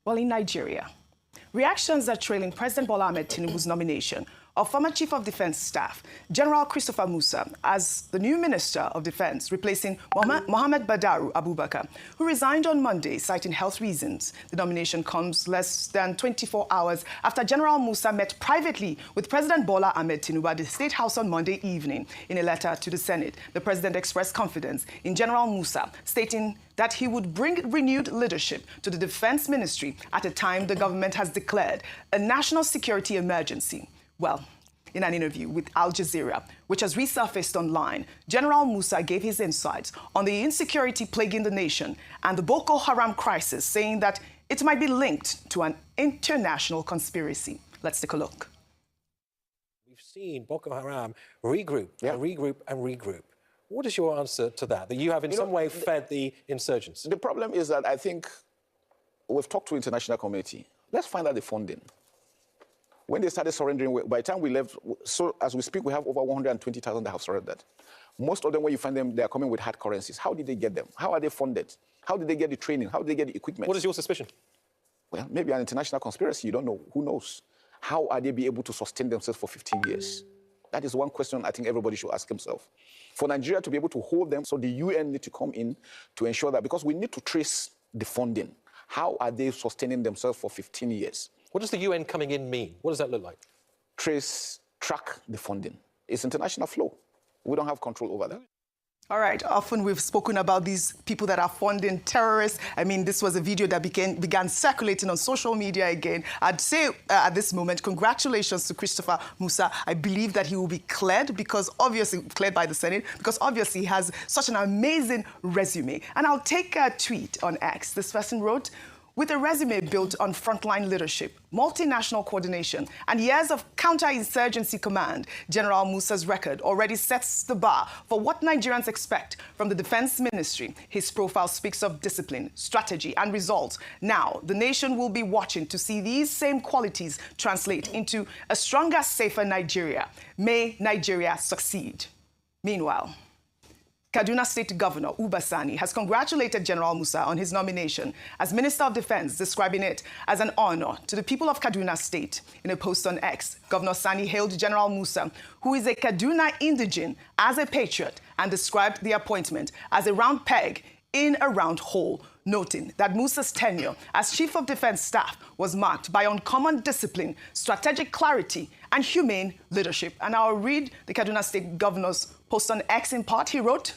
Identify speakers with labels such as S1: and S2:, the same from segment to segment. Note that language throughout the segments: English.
S1: Well, in Nigeria, reactions are trailing President Bola Ahmed Tinubu's nomination of former Chief of Defense Staff, General Christopher Musa, as the new Minister of Defense, replacing Mohammed Badaru Abubakar, who resigned on Monday, citing health reasons. The nomination comes less than 24 hours after General Musa met privately with President Bola Ahmed Tinubu at the State House on Monday evening. In a letter to the Senate, the president expressed confidence in General Musa, stating that he would bring renewed leadership to the Defense Ministry at a time the government has declared a national security emergency. Well, in an interview with Al Jazeera, which has resurfaced online, General Musa gave his insights on the insecurity plaguing the nation and the Boko Haram crisis, saying that it might be linked to an international conspiracy. Let's take a look.
S2: We've seen Boko Haram regroup and regroup and regroup. What is your answer to that? That you have in some way fed the insurgents?
S3: The problem is that I think we've talked to the international community. Let's find out the funding. When they started surrendering, by the time we left, so as we speak, we have over 120,000 that have surrendered. Most of them, when you find them, they are coming with hard currencies. How did they get them? How are they funded? How did they get the training? How did they get the equipment?
S2: What is your suspicion?
S3: Well, maybe an international conspiracy. You don't know. Who knows? How are they be able to sustain themselves for 15 years? That is one question I think everybody should ask himself. For Nigeria to be able to hold them, so the UN need to come in to ensure that, because we need to trace the funding. How are they sustaining themselves for 15 years?
S2: What does the UN coming in mean? What does that look like?
S3: Track the funding. It's international flow. We don't have control over that.
S1: All right, often we've spoken about these people that are funding terrorists. I mean, this was a video that began circulating on social media again. I'd say at this moment, congratulations to Christopher Musa. I believe that he will be cleared, because obviously, cleared by the Senate, because obviously he has such an amazing resume. And I'll take a tweet on X. This person wrote, with a resume built on frontline leadership, multinational coordination, and years of counterinsurgency command, General Musa's record already sets the bar for what Nigerians expect from the Defense Ministry. His profile speaks of discipline, strategy, and results. Now, the nation will be watching to see these same qualities translate into a stronger, safer Nigeria. May Nigeria succeed. Meanwhile, Kaduna State Governor Uba Sani has congratulated General Musa on his nomination as Minister of Defense, describing it as an honor to the people of Kaduna State. In a post on X, Governor Sani hailed General Musa, who is a Kaduna indigene, as a patriot, and described the appointment as a round peg in a round hole, noting that Musa's tenure as Chief of Defense Staff was marked by uncommon discipline, strategic clarity, and humane leadership. And I'll read the Kaduna State Governor's post on X in part. He wrote,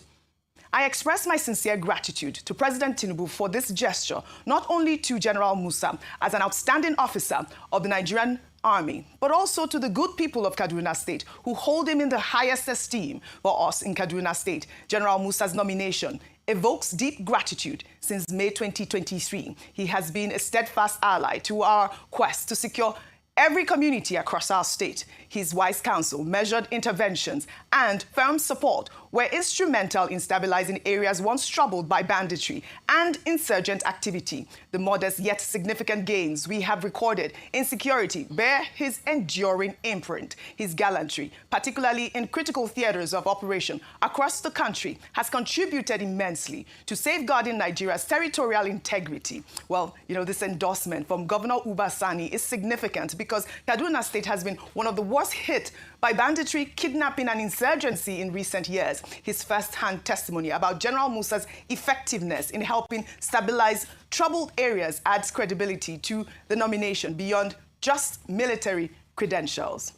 S1: I express my sincere gratitude to President Tinubu for this gesture, not only to General Musa as an outstanding officer of the Nigerian Army, but also to the good people of Kaduna State who hold him in the highest esteem. For us in Kaduna State, General Musa's nomination evokes deep gratitude. Since May 2023, he has been a steadfast ally to our quest to secure every community across our state. His wise counsel, measured interventions, and firm support were instrumental in stabilizing areas once troubled by banditry and insurgent activity. The modest yet significant gains we have recorded in security bear his enduring imprint. His gallantry, particularly in critical theaters of operation across the country, has contributed immensely to safeguarding Nigeria's territorial integrity. Well, you know, this endorsement from Governor Uba Sani is significant because Kaduna State has been one of the worst hit by banditry, kidnapping, and insurgency in recent years. His first-hand testimony about General Musa's effectiveness in helping stabilize troubled areas adds credibility to the nomination beyond just military credentials.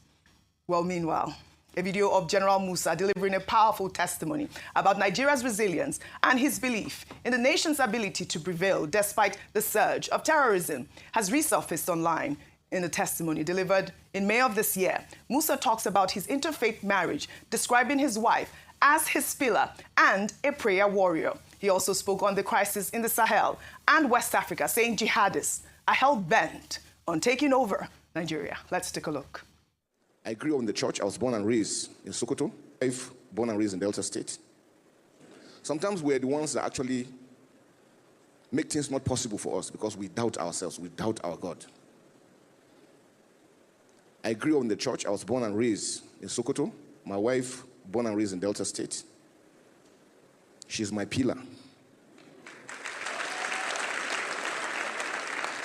S1: Well, meanwhile, a video of General Musa delivering a powerful testimony about Nigeria's resilience and his belief in the nation's ability to prevail despite the surge of terrorism has resurfaced online. In the testimony delivered in May of this year, Musa talks about his interfaith marriage, describing his wife as his pillar and a prayer warrior. He also spoke on the crisis in the Sahel and West Africa, saying jihadists are hell-bent on taking over Nigeria. Let's take a look.
S4: I grew up in the church. I was born and raised in Sokoto. I've born and raised in Delta State. Sometimes we're the ones that actually make things not possible for us because we doubt ourselves, we doubt our God. I grew up in the church. I was born and raised in Sokoto. My wife, born and raised in Delta State. She's my pillar.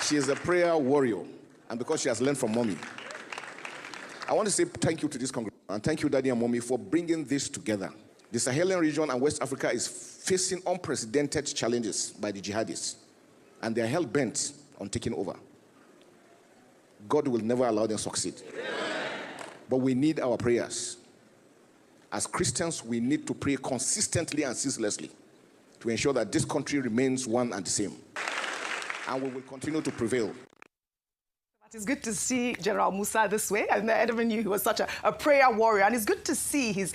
S4: She is a prayer warrior, and because she has learned from mommy. I want to say thank you to this congregation, and thank you, Daddy and Mommy, for bringing this together. The Sahelian region and West Africa is facing unprecedented challenges by the jihadists, and they are hell-bent on taking over. God will never allow them to succeed. But we need our prayers. As Christians, we need to pray consistently and ceaselessly to ensure that this country remains one and the same. And we will continue to prevail.
S1: It's good to see General Musa this way. I never knew he was such a prayer warrior. And it's good to see his,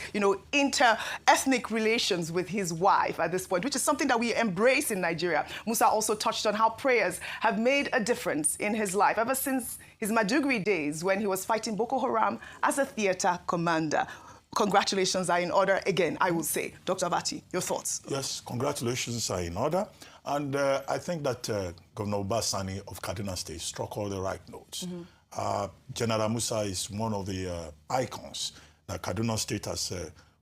S1: inter-ethnic relations with his wife at this point, which is something that we embrace in Nigeria. Musa also touched on how prayers have made a difference in his life ever since his Maduguri days when he was fighting Boko Haram as a theater commander. Congratulations are in order again, I will say. Dr. Abati, your thoughts?
S5: Yes, congratulations are in order. And I think that Governor Obasani of Kaduna State struck all the right notes. General Musa is one of the icons that Kaduna State has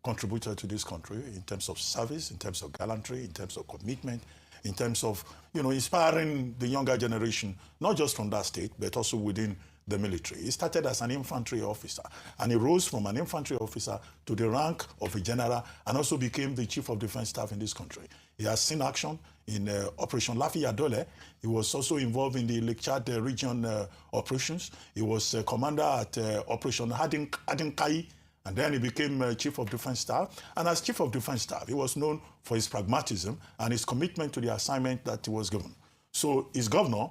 S5: contributed to this country in terms of service, in terms of gallantry, in terms of commitment, in terms of, inspiring the younger generation, not just from that state, but also within the military. He started as an infantry officer, and he rose from an infantry officer to the rank of a general, and also became the chief of defense staff in this country. He has seen action in Operation Lafayette. He was also involved in the Lake Chad region operations. He was commander at Operation Hadinkai, and then he became chief of defense staff. And as chief of defense staff, he was known for his pragmatism and his commitment to the assignment that he was given. So his governor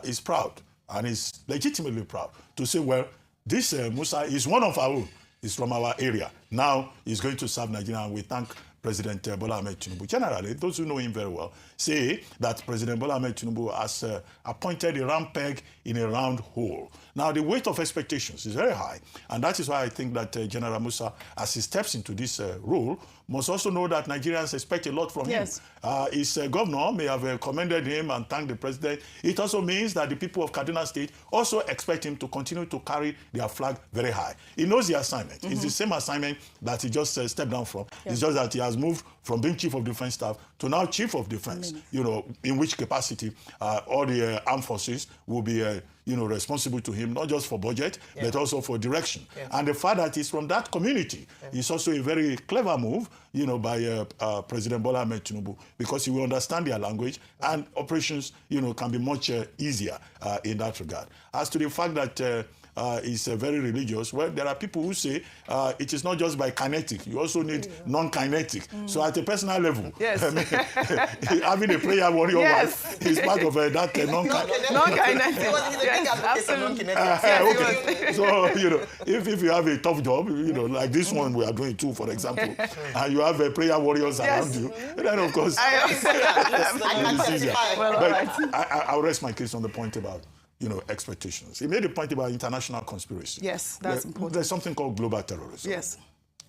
S5: is proud, and is legitimately proud to say, well, this Musa is one of our own. He's from our area. Now he's going to serve Nigeria, and we thank President Bola Ahmed Tinubu. Generally, those who know him very well say that President Bola Ahmed Tinubu has appointed a round peg in a round hole. Now, the weight of expectations is very high, and that is why I think that General Musa, as he steps into this role, must also know that Nigerians expect a lot from him. His governor may have commended him and thanked the president. It also means that the people of Kaduna State also expect him to continue to carry their flag very high. He knows the assignment. It's the same assignment that he just stepped down from. It's just that he has moved from being chief of defense staff to now chief of defense, in which capacity all the armed forces will be responsible to him, not just for budget, but also for direction. And the fact that he's from that community is also a very clever move, by President Bola Ahmed Tinubu, because he will understand their language, and operations, can be much easier in that regard. As to the fact that is very religious. Well, there are people who say it is not just by kinetic, you also need non-kinetic. So at a personal level, having a prayer warrior wife is part of that non-kinetic. Okay. So, if you have a tough job, like this one we are doing too, for example, and you have prayer warriors around you, then of course, it's easier. But I'll rest my case on the point about expectations. He made a point about international conspiracy.
S1: Yes, that's important.
S5: There's something called global terrorism.
S1: Yes.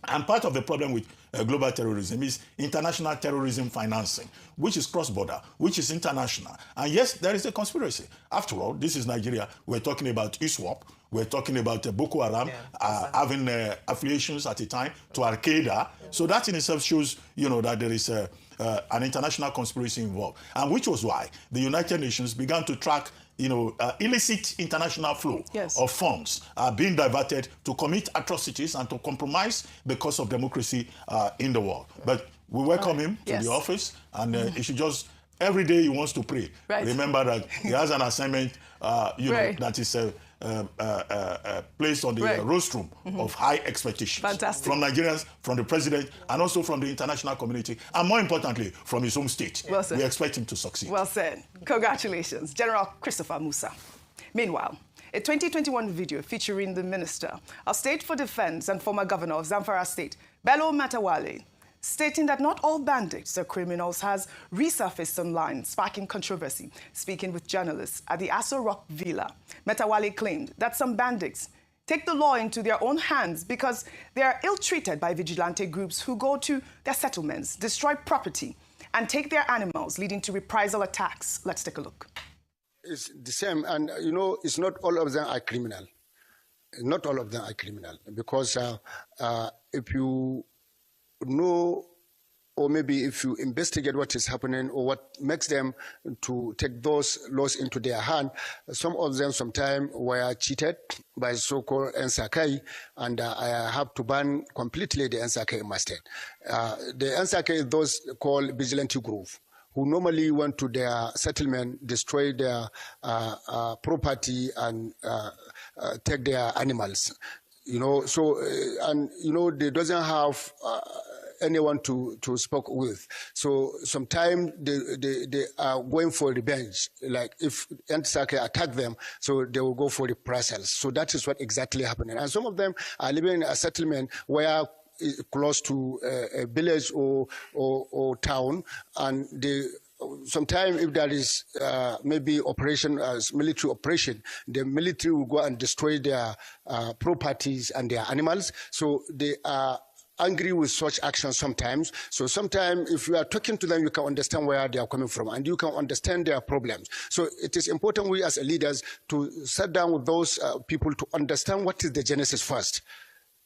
S5: And part of the problem with global terrorism is international terrorism financing, which is cross-border, which is international. And yes, there is a conspiracy. After all, this is Nigeria. We're talking about ISWAP. We're talking about Boko Haram having affiliations at the time to Al-Qaeda. So that in itself shows, that there is an international conspiracy involved. And which was why the United Nations began to track illicit international flow of funds being diverted to commit atrocities and to compromise the cause of democracy in the world. But we welcome him to the office, and he should just, every day he wants to pray. Remember that he has an assignment, that is placed on the rostrum of high expectations.
S1: Fantastic.
S5: From Nigerians, from the president, and also from the international community, and more importantly, from his home state.
S1: Well said.
S5: We expect him to succeed.
S1: Well said. Congratulations, General Christopher Musa. Meanwhile, a 2021 video featuring the Minister of State for Defense and former governor of Zamfara State, Bello Matawalle'S, stating that not all bandits are criminals, has resurfaced online, sparking controversy. Speaking with journalists at the Aso Rock Villa, Matawalle'S claimed that some bandits take the law into their own hands because they are ill-treated by vigilante groups who go to their settlements, destroy property, and take their animals, leading to reprisal attacks. Let's take a look.
S6: It's the same, and it's not all of them are criminal. Not all of them are criminal, because if you know or maybe if you investigate what is happening or what makes them to take those laws into their hand, some of them sometimes were cheated by so-called Nsakai, and I have to ban completely the Nsakai in my state. The Nsakai is those called vigilante group, who normally went to their settlement, destroy their property and take their animals. So, and, they doesn't have anyone to speak with. So sometimes they are going for revenge. Like if Ntsake attack them, so they will go for reprisals. So that is what exactly happening. And some of them are living in a settlement where close to a village or town, and they sometimes if there is maybe operation, military operation, the military will go and destroy their properties and their animals. So they are angry with such actions sometimes. So sometimes if you are talking to them, you can understand where they are coming from and you can understand their problems. So it is important we as leaders to sit down with those people to understand what is the genesis first.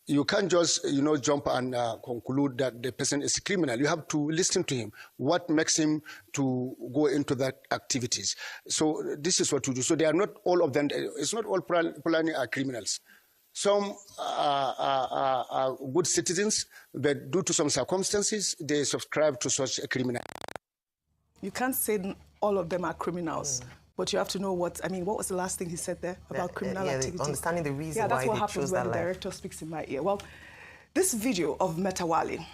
S6: You can't just, jump and conclude that the person is a criminal. You have to listen to him. What makes him to go into that activities? So this is what we do. So they are not all of them. It's not all Fulani are criminals. Some are good citizens, but due to some circumstances, they subscribe to such a criminal.
S1: You can't say all of them are criminals. But you have to know what was the last thing he said there about criminal activities?
S7: Understanding the reason why
S1: that's what
S7: they
S1: happens
S7: chose
S1: when
S7: that
S1: the director speaks in my ear. Well, this video of Matawalle'S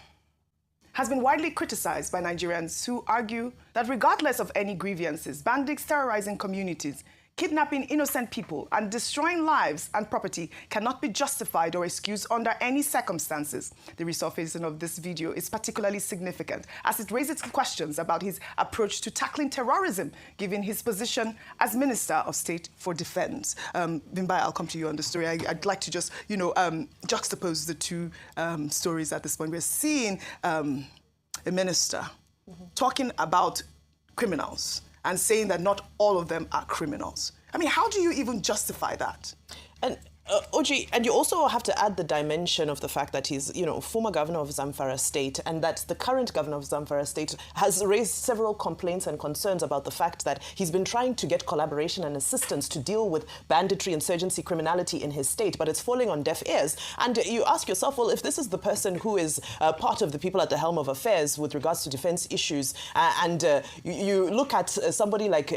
S1: has been widely criticized by Nigerians who argue that regardless of any grievances, bandits terrorizing communities, kidnapping innocent people and destroying lives and property cannot be justified or excused under any circumstances. The resurfacing of this video is particularly significant as it raises questions about his approach to tackling terrorism, given his position as Minister of State for Defense. Vimbai, I'll come to you on the story. I'd like to just, juxtapose the two stories at this point. We're seeing a minister talking about criminals and saying that not all of them are criminals. How do you even justify that?
S7: And Oji, and you also have to add the dimension of the fact that he's, former governor of Zamfara State, and that the current governor of Zamfara State has raised several complaints and concerns about the fact that he's been trying to get collaboration and assistance to deal with banditry, insurgency, criminality in his state, but it's falling on deaf ears. And you ask yourself, well, if this is the person who is part of the people at the helm of affairs with regards to defense issues, and you look at somebody like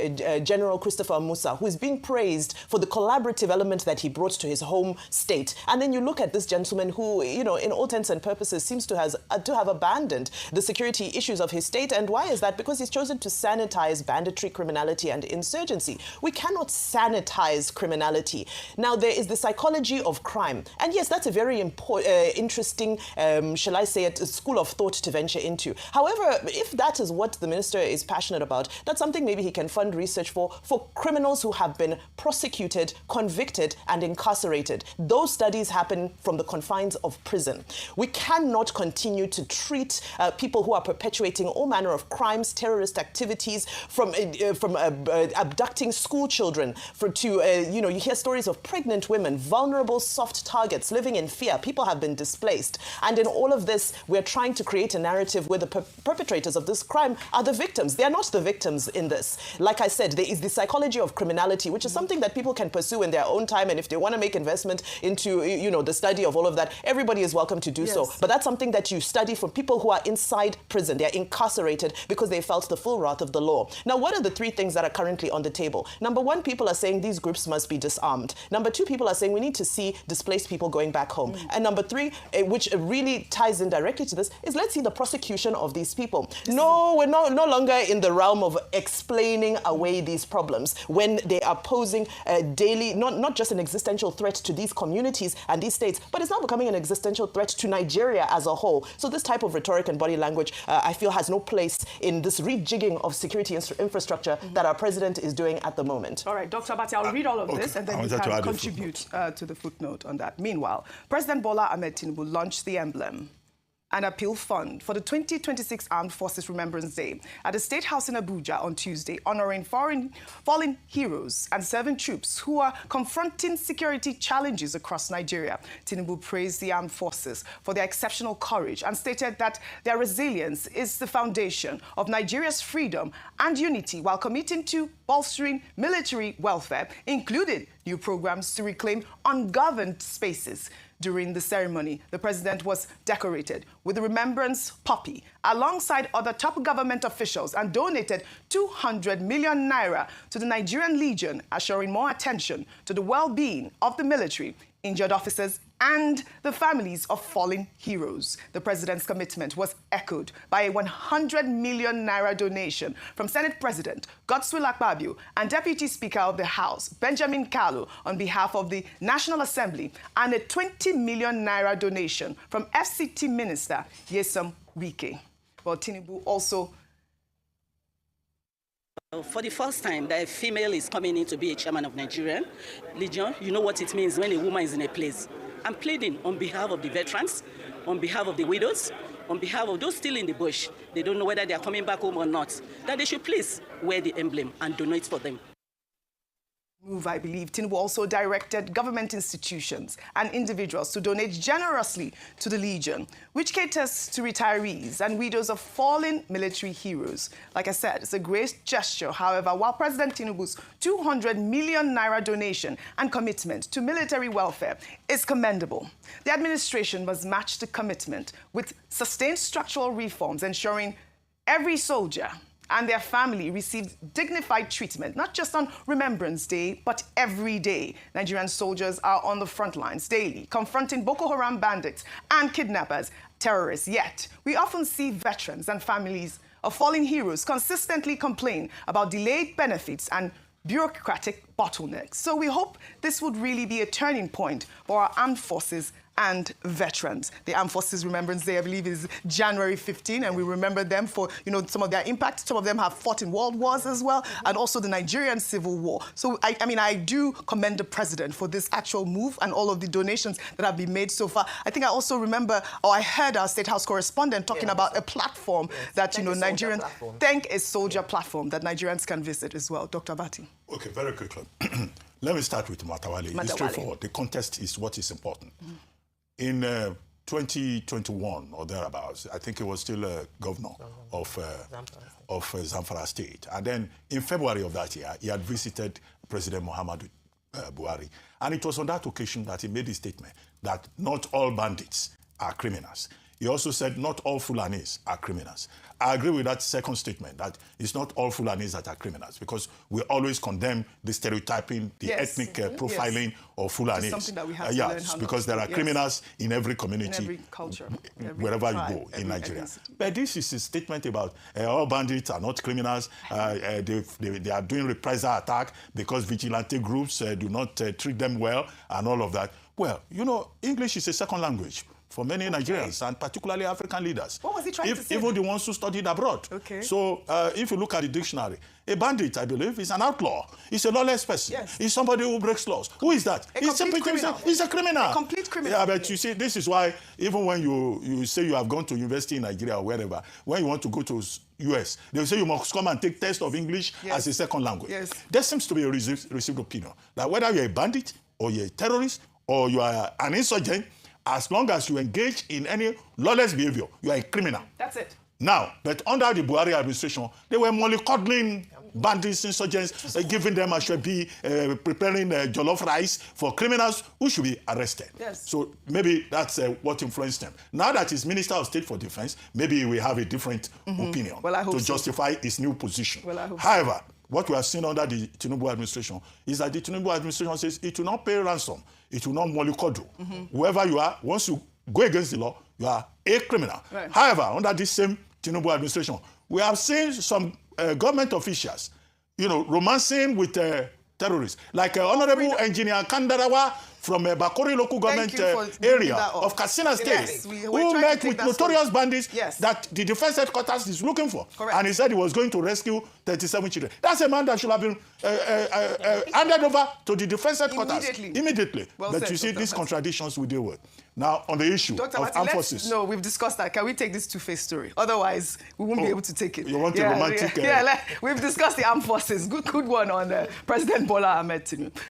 S7: General Christopher Musa, who is being praised for the collaborative element that he brought to his home state. And then you look at this gentleman who, in all intents and purposes, seems to have abandoned the security issues of his state. And why is that? Because he's chosen to sanitize banditry, criminality, and insurgency. We cannot sanitize criminality. Now, there is the psychology of crime. And yes, that's a very interesting, shall I say it, school of thought to venture into. However, if that is what the minister is passionate about, that's something maybe he can fund research for criminals who have been prosecuted, convicted, and incarcerated. Those studies happen from the confines of prison. We cannot continue to treat people who are perpetuating all manner of crimes, terrorist activities, from abducting school children, you hear stories of pregnant women, vulnerable soft targets living in fear. People have been displaced. And in all of this, we're trying to create a narrative where the perpetrators of this crime are the victims. They are not the victims in this. Like I said, there is the psychology of criminality, which is something that people can pursue in their own time. And if they want to make investment into, the study of all of that, everybody is welcome to do so. But that's something that you study from people who are inside prison. They're incarcerated because they felt the full wrath of the law. Now, what are the three things that are currently on the table? Number one, people are saying these groups must be disarmed. Number two, people are saying we need to see displaced people going back home. And number three, which really ties in directly to this, is let's see the prosecution of these people. No, we're no longer in the realm of explaining away these problems when they are posing daily, not just an existential threat to these communities and these states, but it's now becoming an existential threat to Nigeria as a whole. So this type of rhetoric and body language, I feel, has no place in this rejigging of security infrastructure that our president is doing at the moment.
S1: All right, Dr. Abati, I'll read all of this and then you can contribute to the footnote on that. Meanwhile, President Bola Ahmed Tinubu launched the emblem an appeal fund for the 2026 Armed Forces Remembrance Day at the State House in Abuja on Tuesday, honoring fallen heroes and serving troops who are confronting security challenges across Nigeria. Tinubu praised the armed forces for their exceptional courage and stated that their resilience is the foundation of Nigeria's freedom and unity, while committing to bolstering military welfare, including new programs to reclaim ungoverned spaces. During the ceremony, the president was decorated with the Remembrance Poppy alongside other top government officials and donated 200 million naira to the Nigerian Legion, assuring more attention to the well-being of the military, injured officers, and the families of fallen heroes. The president's commitment was echoed by a 100 million naira donation from Senate President Godswill Akpabio and Deputy Speaker of the House, Benjamin Kalu, on behalf of the National Assembly, and a 20 million naira donation from FCT Minister Nyesom Wike. Well, Tinubu also...
S8: For the first time that a female is coming in to be a chairman of Nigerian Legion, you know what it means when a woman is in a place. I'm pleading on behalf of the veterans, on behalf of the widows, on behalf of those still in the bush. They don't know whether they are coming back home or not, that they should please wear the emblem and donate for them.
S1: I believe Tinubu also directed government institutions and individuals to donate generously to the Legion, which caters to retirees and widows of fallen military heroes. Like I said, it's a great gesture. However, while President Tinubu's 200 million naira donation and commitment to military welfare is commendable, the administration must match the commitment with sustained structural reforms, ensuring every soldier and their family received dignified treatment, not just on Remembrance Day, but every day. Nigerian soldiers are on the front lines daily, confronting Boko Haram bandits and kidnappers, terrorists. Yet, we often see veterans and families of fallen heroes consistently complain about delayed benefits and bureaucratic bottlenecks. So we hope this would really be a turning point for our armed forces and veterans. The Armed Forces Remembrance Day, I believe, is January 15, and we remember them for, some of their impact. Some of them have fought in world wars as well, and also the Nigerian Civil War. So, I do commend the president for this actual move and all of the donations that have been made so far. I think I also remember, or I heard our State House correspondent talking about a platform that, Nigerians... Thank a Soldier platform that Nigerians can visit as well. Dr. Abati.
S5: Okay, very quickly. Let me start with Matawalle'S. It's straightforward. The context is what is important. In 2021 or thereabouts, I think he was still a governor of Zamfara State. And then in February of that year, he had visited President Muhammadu Buhari. And it was on that occasion that he made a statement that not all bandits are criminals. He also said not all Fulanis are criminals. I agree with that second statement, that it's not all Fulanis that are criminals, because we always condemn the stereotyping, the ethnic profiling of Fulanis. It's something that we have to learn how because there are criminals in every community, in every culture, wherever you go in Nigeria. Ethnicity. But this is a statement about all bandits are not criminals. They are doing reprisal attack because vigilante groups do not treat them well and all of that. Well, English is a second language for many Nigerians, and particularly African leaders.
S1: What was he trying to say?
S5: Even the ones who studied abroad. Okay. So if you look at the dictionary, a bandit, I believe, is an outlaw. He's a lawless person. Yes. He's somebody who breaks laws. Who is that? He's a criminal. A complete criminal. Yeah, but you see, this is why even when you say you have gone to university in Nigeria or wherever, when you want to go to US, they will say you must come and take test of English as a second language. Yes. There seems to be a received opinion that whether you're a bandit or you're a terrorist or you are an insurgent, as long as you engage in any lawless behavior, you are a criminal. That's it. Now, but under the Buhari administration, they were mollycoddling bandits, insurgents, giving them a shebi, preparing jollof rice for criminals who should be arrested. Yes. So maybe that's what influenced them. Now that he's Minister of State for Defense, maybe we have a different opinion to justify his new position. Well, I hope However, what we have seen under the Tinubu administration is that the Tinubu administration says it will not pay ransom. It will not mollycoddle. Whoever you are, once you go against the law, you are a criminal. Right. However, under this same Tinubu administration, we have seen some government officials, romancing with terrorists. Like Honorable Engineer Kandarawa from Bakori local government area of Katsina State,
S1: Yes,
S5: who met with notorious bandits
S1: Yes.
S5: that the defense headquarters is looking for.
S1: Correct.
S5: And he said he was going to rescue 37 children. That's a man that should have been handed over to the defense headquarters immediately.
S1: Well
S5: but
S1: said,
S5: you see,
S1: Dr.
S5: these
S1: Abati.
S5: contradictions we deal with. Now, on the issue
S1: Dr.
S5: of
S1: Abati,
S5: armed forces.
S1: No, we've discussed that. Can we take this two-faced story? Otherwise, we won't be able to take it.
S5: You want a romantic...
S1: we've discussed the armed forces. Good one on President Bola Ahmed Tinubu.